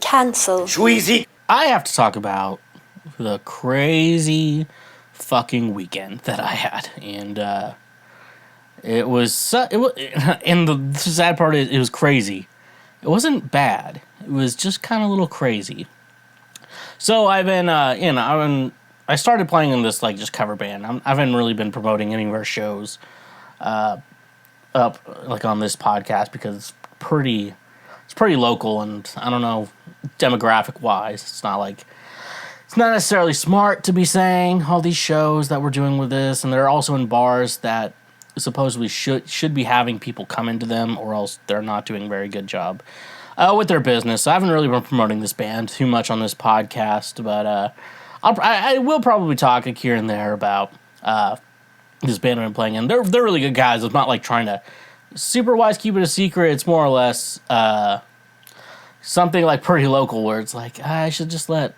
Cancelled. Schweezy. I have to talk about the crazy fucking weekend that I had, and and the sad part is it was crazy. It wasn't bad. It was just kind of a little crazy. So I've been, I started playing in this like just cover band. I haven't really been promoting any of our shows, up like on this podcast because it's pretty local, and I don't know, demographic wise, it's not necessarily smart to be saying all these shows that we're doing with this, and they're also in bars that supposedly should be having people come into them, or else they're not doing a very good job with their business. So I haven't really been promoting this band too much on this podcast, but I will probably talk here and there about this band I've been playing in. They're really good guys. I'm not like trying to super wise keep it a secret. It's more or less something like pretty local, where it's like I should just let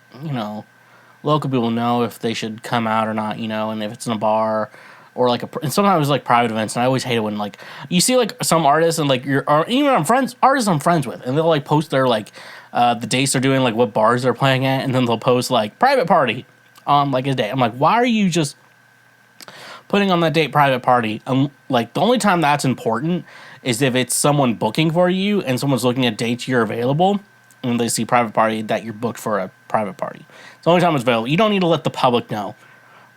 local people know if they should come out or not, and if it's in a bar or like and sometimes like private events. And I always hate it when like you see like some artists and like even artists I'm friends with, and they'll like post their like the dates they're doing, like what bars they're playing at, and then they'll post like private party on like a day. I'm like, why are you just putting on that date private party? Like the only time that's important is if it's someone booking for you and someone's looking at dates you're available, and they see private party that you're booked for a private party. It's the only time it's available. You don't need to let the public know.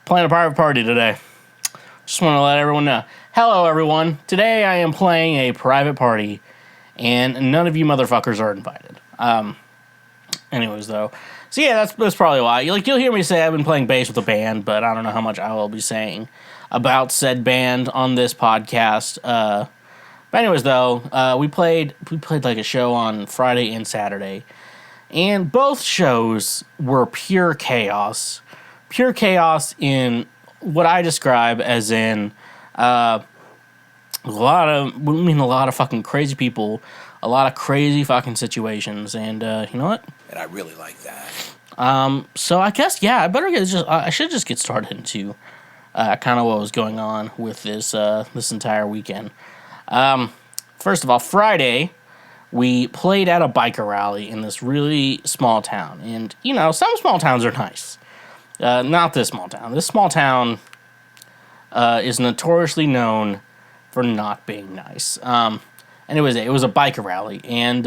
Playing a private party today. Just want to let everyone know. Hello, everyone. Today I am playing a private party, and none of you motherfuckers are invited. Anyways, though. So yeah, that's probably why. You'll hear me say I've been playing bass with a band, but I don't know how much I will be saying about said band on this podcast. But anyways, though, we played like a show on Friday and Saturday, and both shows were pure chaos. Pure chaos in what I describe as in a lot of fucking crazy people, a lot of crazy fucking situations, and you know what? And I really like that. So I guess I should just get started into kind of what was going on with this entire weekend. First of all, Friday we played at a biker rally in this really small town, and some small towns are nice. Not this small town. This small town is notoriously known for not being nice. And it was a biker rally, and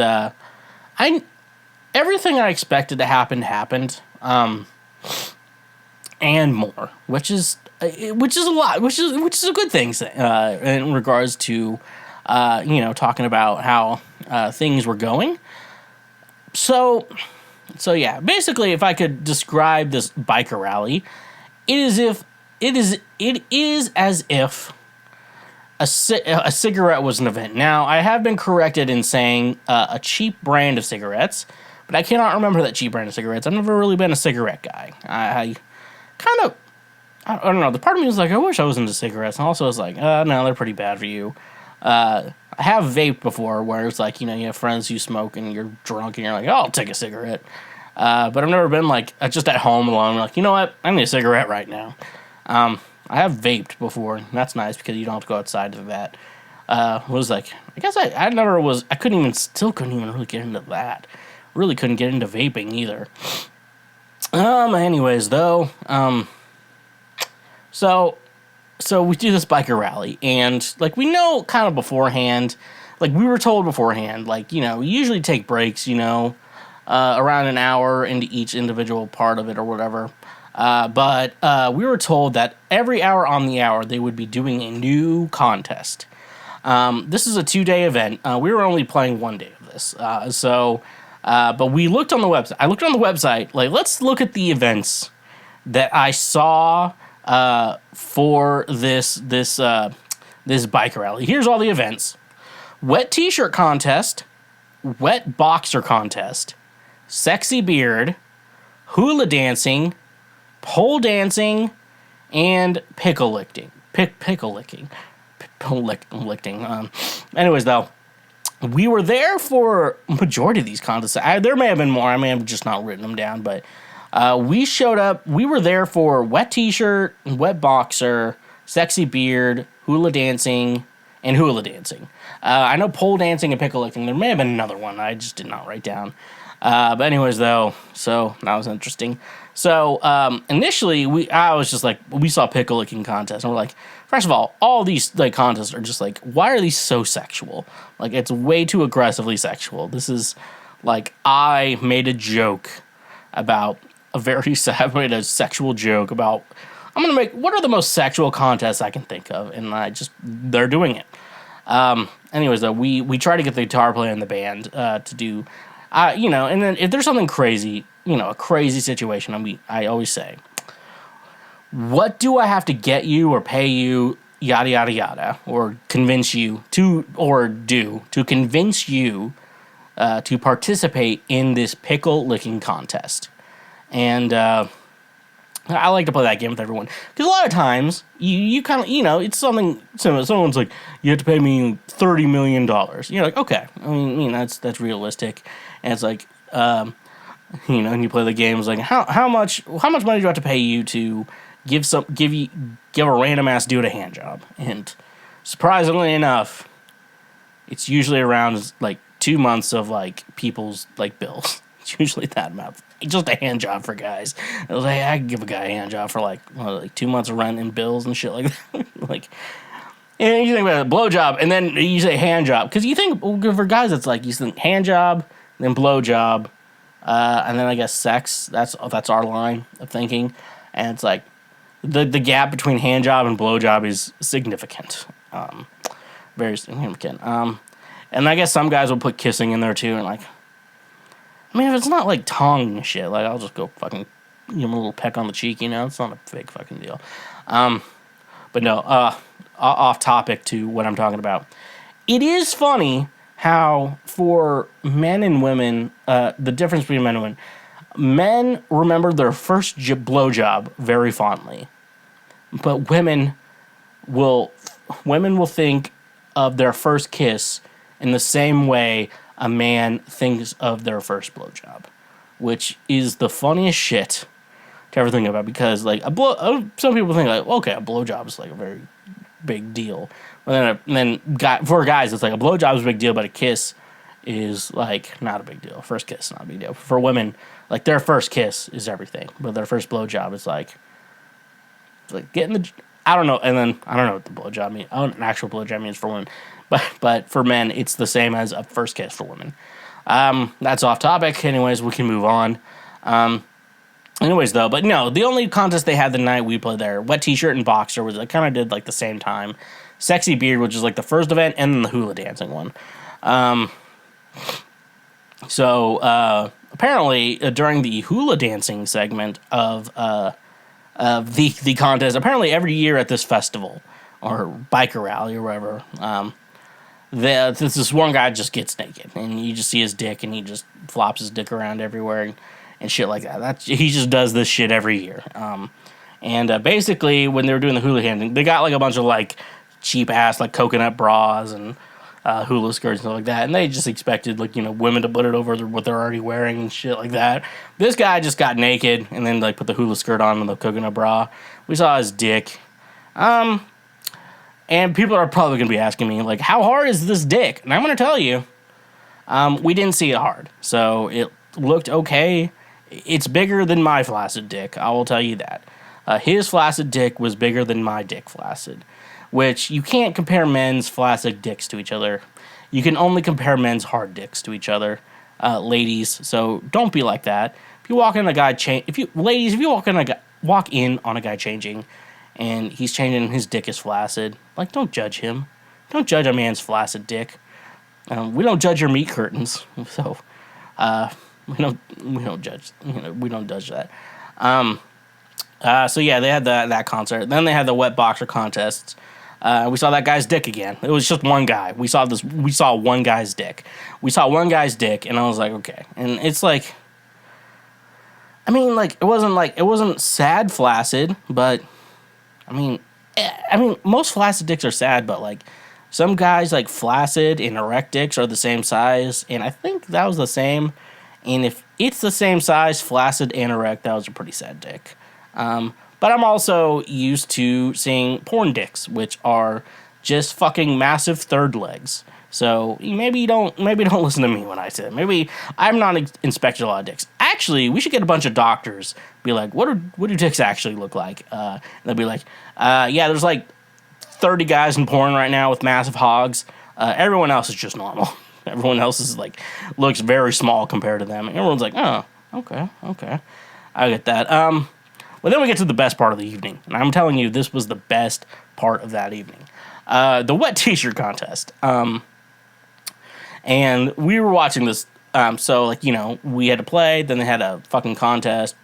everything I expected to happen happened, and more, which is a lot, which is a good thing in regards to talking about how things were going. So yeah, basically, if I could describe this biker rally, it is as if a cigarette was an event. Now, I have been corrected in saying a cheap brand of cigarettes, but I cannot remember that cheap brand of cigarettes. I've never really been a cigarette guy. I don't know. The part of me was like, I wish I was into cigarettes, and also I was like, no, they're pretty bad for you. I have vaped before, where it's like, you have friends who smoke, and you're drunk, and you're like, oh, I'll take a cigarette. But I've never been like just at home alone, like, you know what, I need a cigarette right now. I have vaped before, and that's nice because you don't have to go outside to that. Was like, I guess I couldn't even really get into that. Really couldn't get into vaping either. Anyways, though, so we do this biker rally, and like we know kind of beforehand, like we were told beforehand, like, we usually take breaks, around an hour into each individual part of it or whatever. But we were told that every hour on the hour they would be doing a new contest. This is a 2-day event. We were only playing 1 day of this. But we looked on the website. I looked on the website. Like, let's look at the events that I saw for this biker rally. Here's all the events: wet t-shirt contest, wet boxer contest, sexy beard, hula dancing, pole dancing, and pickle licking. Anyways, though, we were there for majority of these contests. There may have been more. I may have just not written them down, but we showed up. We were there for wet t-shirt, wet boxer, sexy beard, hula dancing, and hula dancing. I know pole dancing and pickle licking. There may have been another one I just did not write down. But anyways, though, so that was interesting. So initially, I was just like, we saw pickle licking contests, and we're like, first of all these like contests are just like, why are these so sexual? Like, it's way too aggressively sexual. This is like, I made a joke about I made a sexual joke about, I'm gonna make, what are the most sexual contests I can think of, and they're doing it. Anyways, though, we try to get the guitar player in the band to do, and then if there's something crazy, a crazy situation, I always say, what do I have to get you or pay you, yada yada yada, or convince you to, or do to convince you to participate in this pickle licking contest? And I like to play that game with everyone because a lot of times you kind of it's something similar. Someone's like, you have to pay me $30 million. You're like, okay, I mean that's realistic, and it's like and you play the game. It's like how much money do I have to pay you to give a random ass dude a hand job? And surprisingly enough, it's usually around like 2 months of like people's like bills. It's usually that amount. Just a hand job for guys. I was like, I can give a guy a hand job for like 2 months of rent and bills and shit like that. Like, and you think about a blow job, and then you say hand job because you think for guys it's like you think hand job, then blow job, and then I guess sex. That's our line of thinking, and it's like the gap between hand job and blow job is significant, very significant. And I guess some guys will put kissing in there too, and like. I mean, if it's not like tongue and shit, like I'll just go fucking give him a little peck on the cheek, It's not a big fucking deal. But no, off topic to what I'm talking about. It is funny how for men and women, the difference between men and women. Men remember their first blowjob very fondly, but women will think of their first kiss in the same way a man thinks of their first blowjob, which is the funniest shit to ever think about because, like, some people think, like, okay, a blowjob is, like, a very big deal. But then for guys, it's like a blowjob is a big deal, but a kiss is, like, not a big deal. First kiss is not a big deal. For women, like, their first kiss is everything, but their first blowjob is, like getting the... I don't know, and then I don't know what the blowjob means. I don't know what an actual blowjob means for women. But for men, it's the same as a first kiss for women. That's off topic. Anyways, we can move on. Anyways, though, but no, the only contest they had the night we played there, wet t-shirt and boxer, was kind of did like the same time. Sexy beard, which is like the first event, and then the hula dancing one. So apparently during the hula dancing segment of the contest, apparently every year at this festival or biker rally or whatever. This one guy just gets naked, and you just see his dick, and he just flops his dick around everywhere and shit like that. He just does this shit every year. And basically, when they were doing the hula dancing, they got like a bunch of like cheap ass like coconut bras and hula skirts and stuff like that, and they just expected like women to put it over what they're already wearing and shit like that. This guy just got naked and then like put the hula skirt on and the coconut bra. We saw his dick. And people are probably going to be asking me, like, how hard is this dick? And I'm going to tell you, we didn't see it hard. So it looked okay. It's bigger than my flaccid dick. I will tell you that. His flaccid dick was bigger than my dick flaccid. Which, you can't compare men's flaccid dicks to each other. You can only compare men's hard dicks to each other. Ladies, so don't be like that. If you walk in a guy ladies, if you walk in on a guy changing, and he's changing, his dick is flaccid, like, don't judge him. Don't judge a man's flaccid dick. We don't judge your meat curtains, so we don't judge. We don't judge that. So yeah, they had that concert. Then they had the wet boxer contests. We saw that guy's dick again. It was just one guy. We saw one guy's dick. We saw one guy's dick, and I was like, okay. And it's like, I mean, like, it wasn't sad flaccid, but I mean, most flaccid dicks are sad, but like some guys like flaccid and erect dicks are the same size, and I think that was the same. And if it's the same size, flaccid and erect, that was a pretty sad dick. But I'm also used to seeing porn dicks, which are just fucking massive third legs. So maybe don't listen to me when I say it. Maybe I'm not inspected a lot of dicks. Actually, we should get a bunch of doctors. Be like, what do dicks actually look like? They'll be like, yeah, there's like 30 guys in porn right now with massive hogs. Everyone else is just normal. Everyone else is like looks very small compared to them. And everyone's like, oh, okay, I get that. Well, then we get to the best part of the evening, and I'm telling you, this was the best part of that evening. The wet t-shirt contest. And we were watching this. So like, we had to play. Then they had a fucking contest,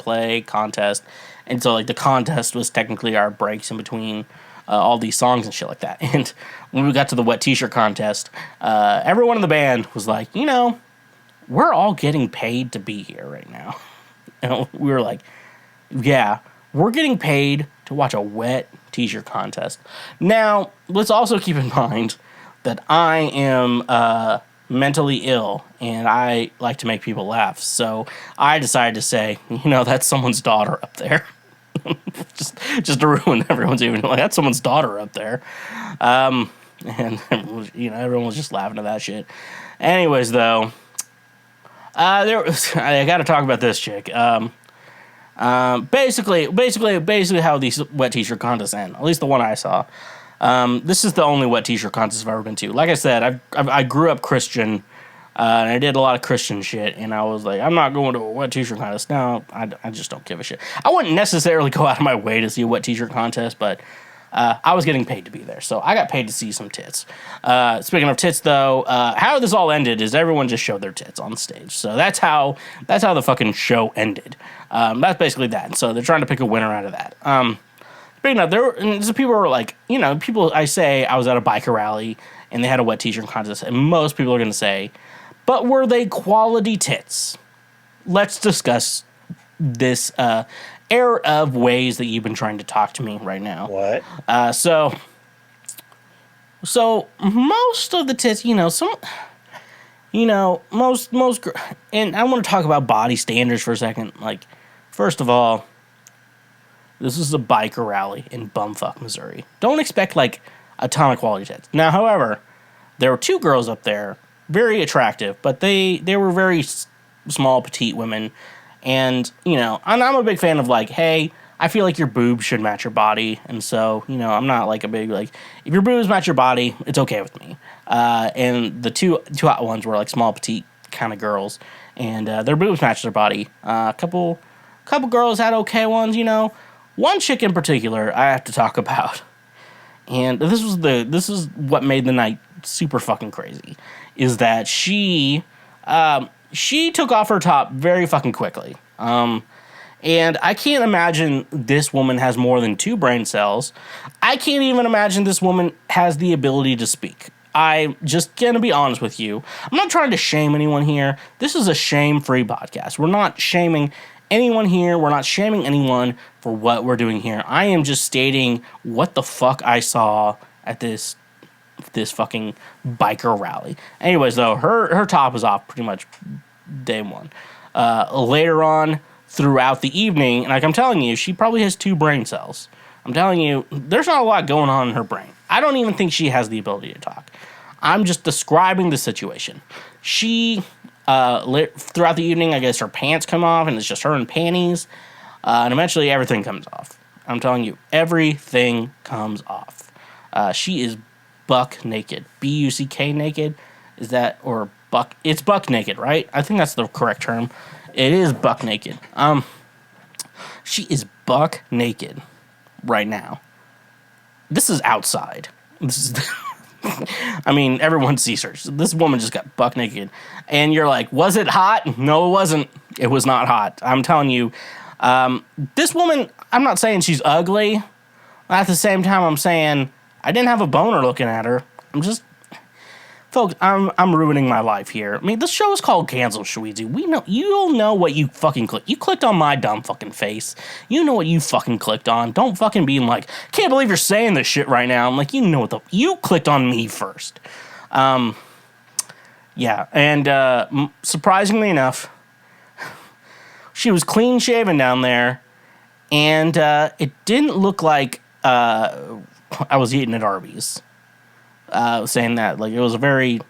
contest, and so like the contest was technically our breaks in between. All these songs and shit like that. And when we got to the wet t-shirt contest, everyone in the band was like, we're all getting paid to be here right now. And we were like, yeah, we're getting paid to watch a wet t-shirt contest. Now, let's also keep in mind that I am mentally ill and I like to make people laugh. So I decided to say, that's someone's daughter up there. just to ruin everyone's evening. Like, that's someone's daughter up there. And, everyone was just laughing at that shit. Anyways, though, I got to talk about this chick. Basically how these wet t-shirt contests end. At least the one I saw. This is the only wet t-shirt contest I've ever been to. Like I said, I grew up Christian, and I did a lot of Christian shit, and I was like, I'm not going to a wet t-shirt contest. No, I just don't give a shit. I wouldn't necessarily go out of my way to see a wet t-shirt contest, but I was getting paid to be there, so I got paid to see some tits. Speaking of tits, though, how this all ended is everyone just showed their tits on stage. So that's how the fucking show ended. That's basically that. So they're trying to pick a winner out of that. Speaking of, people were like, I say I was at a biker rally, and they had a wet t-shirt contest, and most people are going to say, but were they quality tits? Let's discuss this error of ways that you've been trying to talk to me right now. What? So most of the tits, most, and I want to talk about body standards for a second. Like, first of all, this is a biker rally in bumfuck Missouri. Don't expect like a ton of quality tits. Now, however, there were two girls up there, very attractive, but they were very small, petite women. And, and I'm a big fan of like, hey, I feel like your boobs should match your body. And so, I'm not like a big, like, if your boobs match your body, it's okay with me. And the two hot ones were like small, petite kind of girls. And their boobs matched their body. A couple girls had okay ones, One chick in particular I have to talk about. And this is what made the night super fucking crazy. Is that she took off her top very fucking quickly. And I can't imagine this woman has more than 2 brain cells. I can't even imagine this woman has the ability to speak. I'm just going to be honest with you. I'm not trying to shame anyone here. This is a shame-free podcast. We're not shaming anyone here. We're not shaming anyone for what we're doing here. I am just stating what the fuck I saw at this fucking biker rally. Anyways, though, her top was off pretty much day one. Later on, throughout the evening, and like I'm telling you, she probably has 2 brain cells. I'm telling you, there's not a lot going on in her brain. I don't even think she has the ability to talk. I'm just describing the situation. She, throughout the evening, I guess her pants come off, and it's just her in panties, and eventually everything comes off. I'm telling you, everything comes off. She is buck naked. B-U-C-K naked? Is that, or buck? It's buck naked, right? I think that's the correct term. It is buck naked. She is buck naked right now. This is outside. This is, I mean, everyone sees her. This woman just got buck naked. And you're like, was it hot? No, it wasn't. It was not hot. I'm telling you, this woman, I'm not saying she's ugly. At the same time, I'm saying I didn't have a boner looking at her. Folks, I'm ruining my life here. I mean, this show is called Cancel Schweezy. We know, you'll know what you fucking clicked. You clicked on my dumb fucking face. You know what you fucking clicked on. Don't fucking be like, can't believe you're saying this shit right now. I'm like, you know what you clicked on me first. Yeah, and surprisingly enough, she was clean shaven down there, and it didn't look like I was eating at Arby's. Saying that, like, it was a very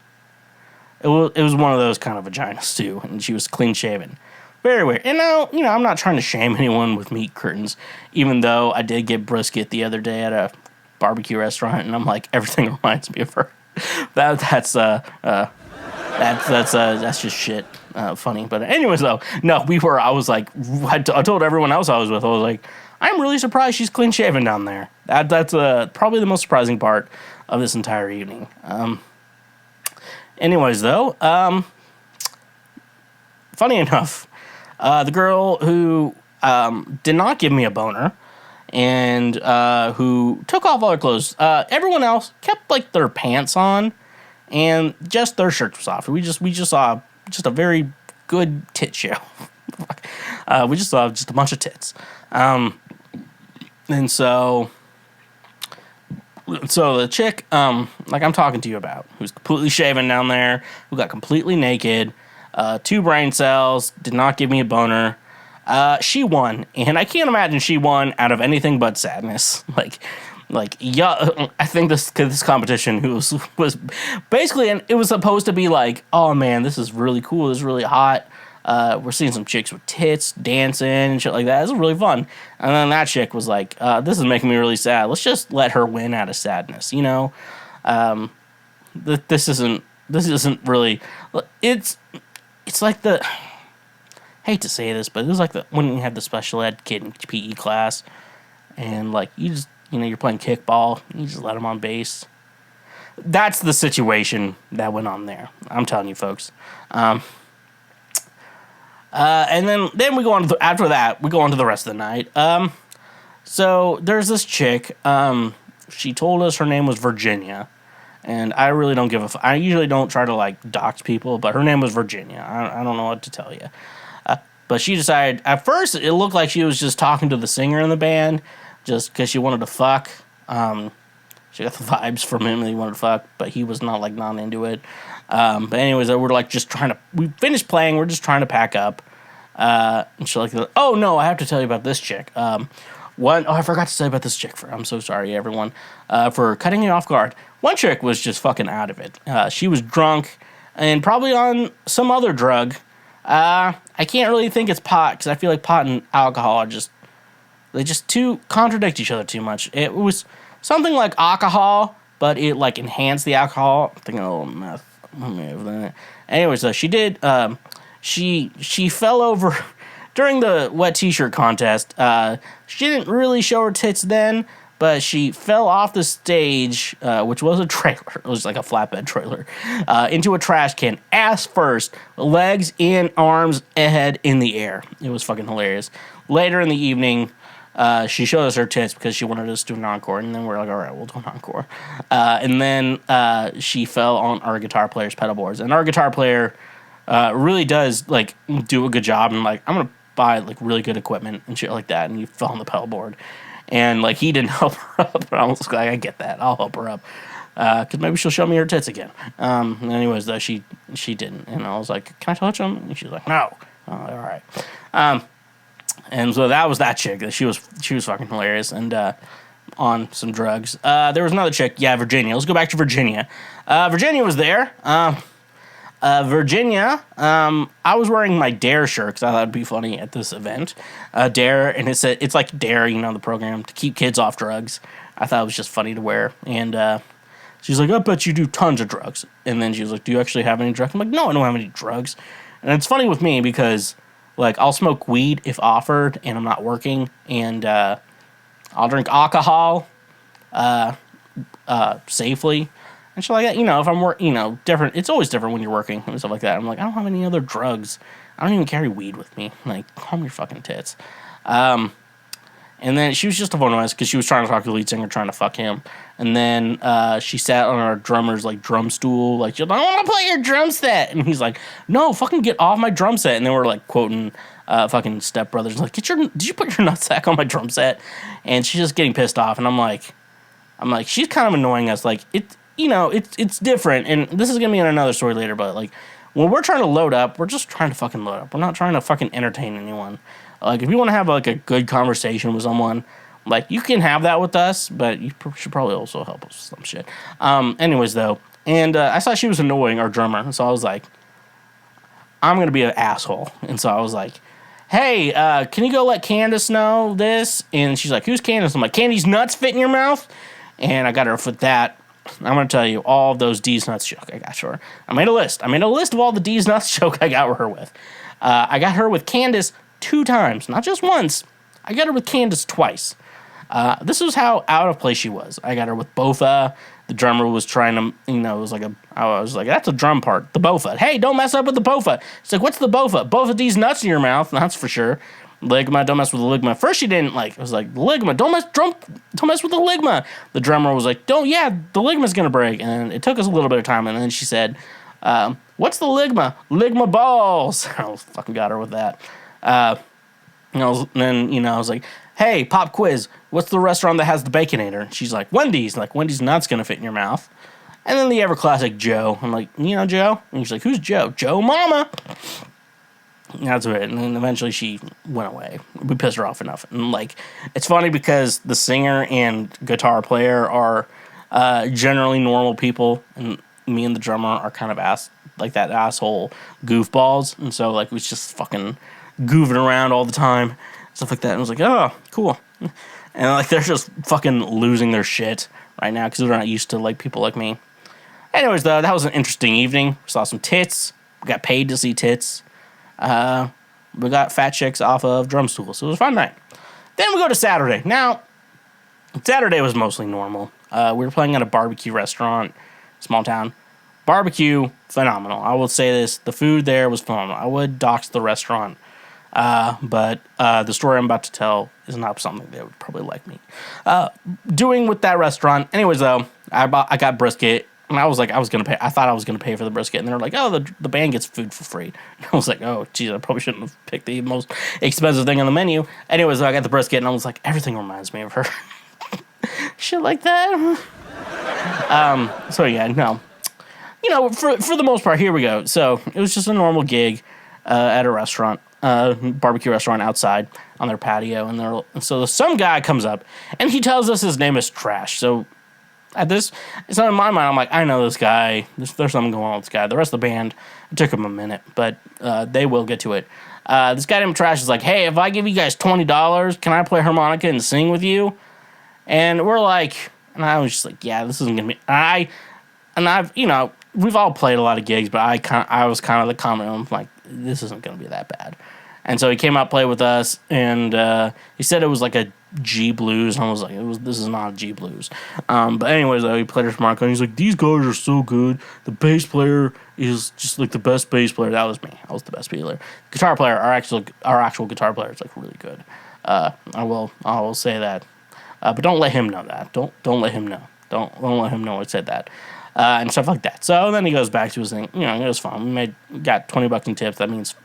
it was one of those kind of vaginas too, and she was clean shaven. Very weird. And now, I'm not trying to shame anyone with meat curtains, even though I did get brisket the other day at a barbecue restaurant, and I'm like, everything reminds me of her. That's just shit. Funny, but anyways, though, no, I was like, I told everyone else I was with, I was like, I'm really surprised she's clean shaven down there. That's probably the most surprising part of this entire evening. Anyways, though, funny enough, the girl who did not give me a boner and who took off all her clothes, everyone else kept like their pants on and just their shirts was off. We just saw just a very good tit show. We just saw just a bunch of tits. And so the chick, like I'm talking to you about, who's completely shaven down there, who got completely naked, 2 brain cells, did not give me a boner. She won, and I can't imagine she won out of anything but sadness. Yeah, I think this competition was basically, and it was supposed to be like, oh man, this is really cool, this is really hot. We're seeing some chicks with tits dancing and shit like that. This is really fun. And then that chick was like, this is making me really sad. Let's just let her win out of sadness, This isn't really. It's like hate to say this, but it was like when you had the special ed kid in PE class, and like you just you're playing kickball, you just let them on base. That's the situation that went on there. I'm telling you, folks. And then we go on after that. We go on to the rest of the night. So there's this chick. She told us her name was Virginia, and I really don't give a. I usually don't try to like dox people, but her name was Virginia. I don't know what to tell you. But she decided, at first, it looked like she was just talking to the singer in the band, just because she wanted to fuck. She got the vibes from him that he wanted to fuck, but he was not into it. But anyways, we're like just we finished playing, we're just trying to pack up. And she's like, oh no, I have to tell you about this chick. I forgot to tell you about this chick. I'm so sorry, everyone, for cutting you off guard. One chick was just fucking out of it. She was drunk and probably on some other drug. I can't really think it's pot, because I feel like pot and alcohol are they just contradict each other too much. It was something like alcohol, but it like enhanced the alcohol. I'm thinking a little meth. Anyways, she did. She fell over during the wet t-shirt contest. She didn't really show her tits then, but she fell off the stage, which was a trailer. It was like a flatbed trailer, into a trash can, ass first, legs and arms ahead in the air. It was fucking hilarious. Later in the evening, she showed us her tits because she wanted us to do an encore, and then we're like, all right, we'll do an encore. And then she fell on our guitar player's pedal boards, and our guitar player really does like do a good job, and like I'm gonna buy like really good equipment and shit like that, and you fell on the pedal board. And, like, he didn't help her up. But I was like, I get that. I'll help her up. Because maybe she'll show me her tits again. Anyways, though, she didn't. And I was like, can I touch them? And she's like, no. Oh, all right. And so that was that chick. She was fucking hilarious and on some drugs. There was another chick. Yeah, Virginia. Let's go back to Virginia. Virginia was there. Virginia, I was wearing my Dare shirt because I thought it'd be funny at this event. Dare, and it's like Dare, the program to keep kids off drugs. I thought it was just funny to wear. And she's like, I bet you do tons of drugs. And then she was like, do you actually have any drugs? I'm like, no, I don't have any drugs. And it's funny with me because, like, I'll smoke weed if offered and I'm not working. And I'll drink alcohol safely. And shit like that, if I'm different. It's always different when you're working and stuff like that. I'm like, I don't have any other drugs. I don't even carry weed with me. Like, calm your fucking tits. And then she was just a phone noise because she was trying to talk to the lead singer, trying to fuck him. And then she sat on our drummer's like drum stool, like, I want to play your drum set. And he's like, no, fucking get off my drum set. And then we're like quoting fucking Step Brothers, like, did you put your nutsack on my drum set? And she's just getting pissed off. And I'm like, she's kind of annoying us. Like, it's different, and this is gonna be in another story later, but like when we're trying to load up, we're just trying to fucking load up. We're not trying to fucking entertain anyone. Like, if you want to have like a good conversation with someone, like, you can have that with us, but you should probably also help us with some shit. Anyways, though, And I saw she was annoying, our drummer. So I was like, I'm going to be an asshole. And so I was like, hey, can you go let Candace know this? And she's like, who's Candace? I'm like, Candy's nuts fit in your mouth? And I got her with that. I'm going to tell you all of those D's nuts joke I got her. I made a list of all the D's nuts joke I got her with. I got her with Candace 2 times, not just once. I got her with Candace twice. This was how out of place she was. I got her with Bofa. The drummer was trying to, it was like I was like, that's a drum part, the Bofa. Hey, don't mess up with the Bofa. It's like, what's the Bofa? Bofa these nuts in your mouth, that's for sure. Ligma, don't mess with the ligma. First she didn't like, it was like, ligma, don't mess with the ligma. The drummer was like, the ligma's gonna break. And it took us a little bit of time, and then she said, what's the ligma? Ligma balls. I fucking got her with that. I was like, hey, pop quiz, what's the restaurant that has the Baconator? She's like, Wendy's. Like, Wendy's nuts gonna fit in your mouth. And then the ever classic Joe. I'm like, Joe? And she's like, who's Joe? Joe Mama. And that's it. And then eventually she went away. We pissed her off enough. And like, it's funny because the singer and guitar player are generally normal people, and me and the drummer are kind of that asshole goofballs. And so like we was just fucking goofing around all the time. Stuff like that. And I was like, oh, cool. And like they're just fucking losing their shit right now because they're not used to like people like me. Anyways, though, that was an interesting evening. We saw some tits. We got paid to see tits. We got fat chicks off of drum stools. So it was a fun night. Then we go to Saturday. Now, Saturday was mostly normal. We were playing at a barbecue restaurant, small town. Barbecue, phenomenal. I will say this. The food there was phenomenal. I would dox the restaurant. But the story I'm about to tell is not something they would probably like me doing with that restaurant. Anyways, though, I got brisket, and I was like, I thought I was gonna pay for the brisket, and they were like, oh, the band gets food for free. And I was like, oh, geez, I probably shouldn't have picked the most expensive thing on the menu. Anyways, I got the brisket, and I was like, everything reminds me of her. Shit like that. So yeah, no. For the most part, here we go. So it was just a normal gig at a restaurant. Barbecue restaurant outside on their patio, and so some guy comes up and he tells us his name is Trash. So at this, it's not in my mind. I'm like, I know this guy. There's something going on with this guy. The rest of the band, it took him a minute, but they will get to it. This guy named Trash is like, hey, if I give you guys $20, can I play harmonica and sing with you? And we're like, and I was just like, yeah, this isn't gonna be. We've all played a lot of gigs, but I was kind of the common. I'm like, this isn't gonna be that bad. And so he came out, played with us, and he said it was like a G blues. And I was like, this is not a G blues. But anyways, though, he played his harmonica, and he's like, these guys are so good. The bass player is just like the best bass player. That was me. I was the best bass player. Guitar player, our actual guitar player is like really good. I will say that. But don't let him know that. Don't let him know. Don't let him know I said that. And stuff like that. So then he goes back to his thing. It was fun. We got $20 in tips. That means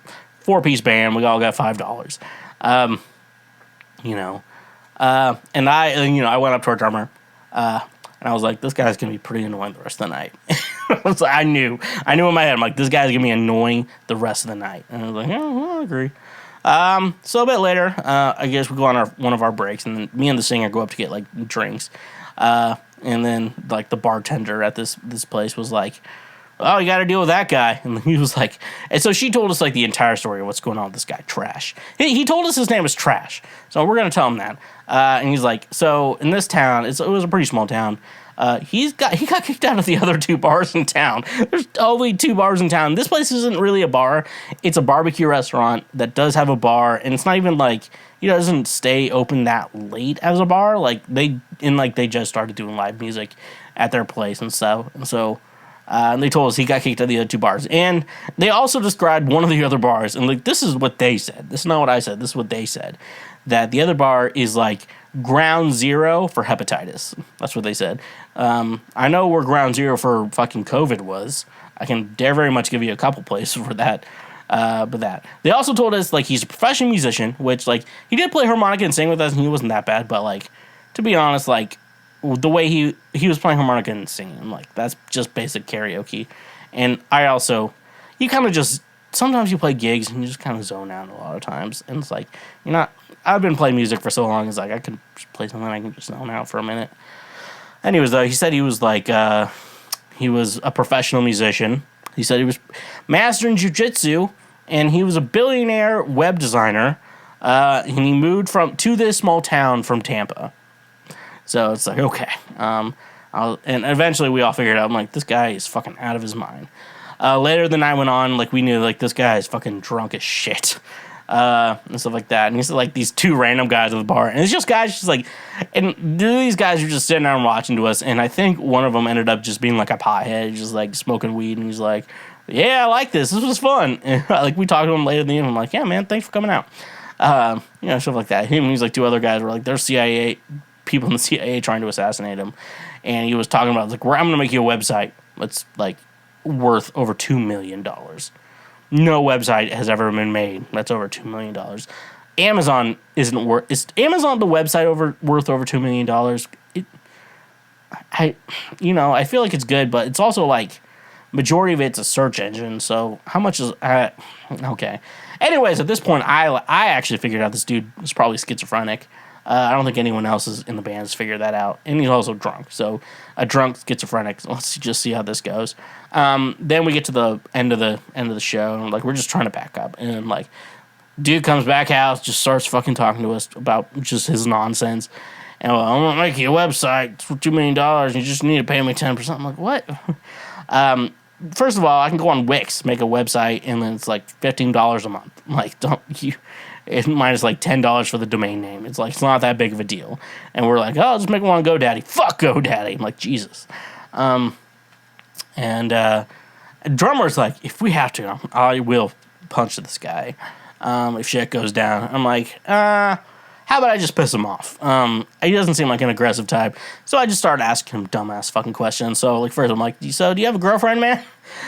4-piece band. We all got $5. And I went up to our drummer, and I was like, this guy's gonna be pretty annoying the rest of the night. I knew in my head, I'm like, this guy's gonna be annoying the rest of the night. And I was like, yeah, well, I agree. So a bit later, I guess we go on one of our breaks, and then me and the singer go up to get like drinks. And then like the bartender at this place was like, oh, you got to deal with that guy. And he was like, and so she told us like the entire story of what's going on with this guy, Trash. He told us his name was Trash. So we're going to tell him that. And he's like, so in this town, it was a pretty small town. He got kicked out of the other 2 bars in town. There's only 2 bars in town. This place isn't really a bar. It's a barbecue restaurant that does have a bar, and it's not even like, it doesn't stay open that late as a bar. Like they just started doing live music at their place and stuff. And so they told us he got kicked out of the other 2 bars. And they also described one of the other bars, and like this is what they said. This is not what I said. This is what they said. That the other bar is like ground zero for hepatitis. That's what they said. I know where ground zero for fucking COVID was. I can very much give you a couple places for that. But that. They also told us, like, he's a professional musician, which, like, he did play harmonica and sing with us, and he wasn't that bad, but, like, to be honest, like, the way he was playing harmonica and singing, like, that's just basic karaoke. And you kind of just, sometimes you play gigs, and you just kind of zone out a lot of times, and it's like, I've been playing music for so long, it's like, I can just play something, I can just zone out for a minute. Anyways, though, he said he was, like, He was a professional musician. He said he was master in jiu-jitsu, and he was a billionaire web designer. And he moved to this small town from Tampa. So it's like, okay. And eventually we all figured out, I'm like, this guy is fucking out of his mind. Later the night went on, like, we knew, like, this guy is fucking drunk as shit. And stuff like that. And he's like these two random guys at the bar. And it's just guys just like, and these guys are just sitting there and watching to us. And I think one of them ended up just being like a pothead, just like smoking weed. And he's like, yeah, I like this. This was fun. And like we talked to him later in the evening. I'm like, yeah, man, thanks for coming out. Stuff like that. Him and he's like two other guys were like, there's CIA, people in the CIA trying to assassinate him. And he was talking about, like, I'm going to make you a website that's like worth over $2 million. No website has ever been made that's over $2 million. Amazon isn't worth. Is Amazon the website worth over $2 million? I feel like it's good, but it's also like majority of it's a search engine. So how much is okay? Anyways, at this point, I actually figured out this dude was probably schizophrenic. I don't think anyone else in the band has figured that out, and he's also drunk. So a drunk schizophrenic. Let's just see how this goes. Then we get to the end of the show, and like we're just trying to back up, and like dude comes back out, just starts fucking talking to us about just his nonsense. And well, I'm gonna make you a website for $2 million. You just need to pay me 10%. I'm like, what? First of all, I can go on Wix, make a website, and then it's like $15 a month. Like, don't you? It's minus like $10 for the domain name. It's like, it's not that big of a deal. And we're like, oh, just make one on GoDaddy. Fuck GoDaddy. I'm like, Jesus. Drummer's like, if we have to, I will punch this guy if shit goes down. I'm like, how about I just piss him off? He doesn't seem like an aggressive type. So I just started asking him dumbass fucking questions. So like first I'm like, so do you have a girlfriend, man?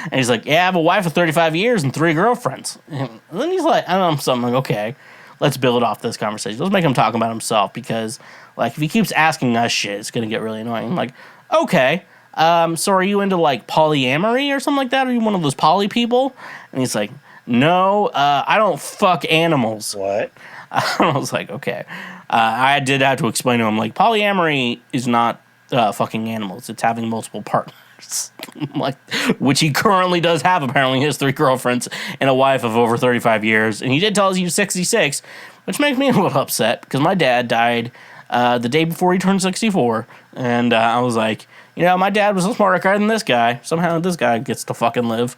And he's like, yeah, I have a wife of 35 years and 3 girlfriends. And then he's like, I don't know, something like, okay, let's build off this conversation. Let's make him talk about himself because like if he keeps asking us shit, it's gonna get really annoying. I'm like, okay. So are you into like polyamory or something like that? Are you one of those poly people? And he's like, no, I don't fuck animals. What? I was like, okay. I did have to explain to him, like, polyamory is not fucking animals. It's having multiple partners. Like, which he currently does have, apparently. He has 3 girlfriends and a wife of over 35 years. And he did tell us he was 66, which makes me a little upset because my dad died the day before he turned 64. And I was like, my dad was a smarter guy than this guy. Somehow this guy gets to fucking live.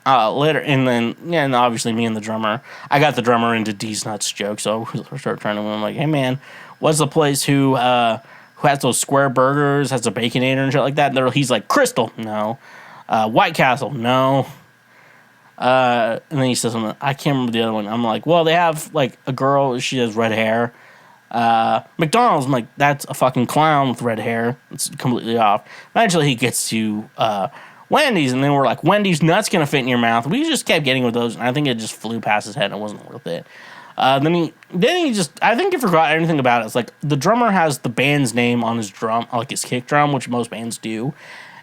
Later, and then, and obviously me and the drummer. I got the drummer into D's Nuts joke, so we start trying to. I'm like, hey man, what's the place who has those square burgers, has a Baconator and shit like that? And he's like, Crystal, no. White Castle, no. And then he says something. I can't remember the other one. I'm like, well, they have like a girl. She has red hair. McDonald's. I'm like, that's a fucking clown with red hair. It's completely off. Eventually, he gets to Wendy's, and then we're like, Wendy's nuts gonna fit in your mouth. We just kept getting with those, and I think it just flew past his head, and it wasn't worth it. Then he just, I think he forgot anything about it. It's like, the drummer has the band's name on his drum, like his kick drum, which most bands do.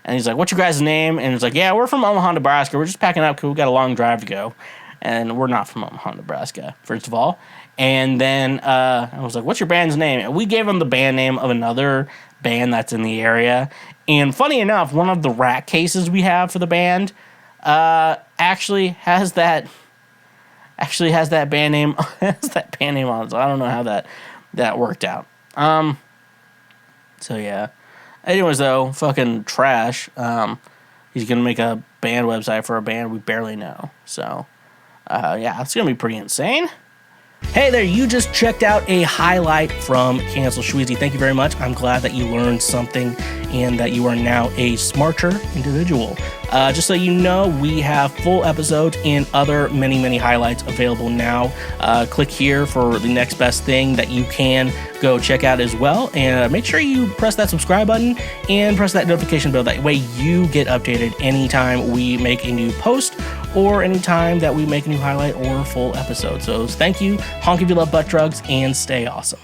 And he's like, what's your guys' name? And it's like, yeah, we're from Omaha, Nebraska. We're just packing up because we've got a long drive to go. And we're not from Omaha, Nebraska, first of all. And then I was like, what's your band's name? And we gave him the band name of another band that's in the area. And funny enough, one of the rack cases we have for the band actually has that band name on it. So I don't know how that worked out. So yeah. Anyways, though, fucking trash. He's gonna make a band website for a band we barely know. So yeah, it's gonna be pretty insane. Hey there, you just checked out a highlight from Cancel Schweezy. Thank you very much. I'm glad that you learned something and that you are now a smarter individual. Just so you know, we have full episodes and other many highlights available now. Click here for the next best thing that you can go check out as well. And make sure you press that subscribe button and press that notification bell. That way you get updated anytime we make a new post or anytime that we make a new highlight or full episode. So thank you, honk if you love butt drugs, and stay awesome.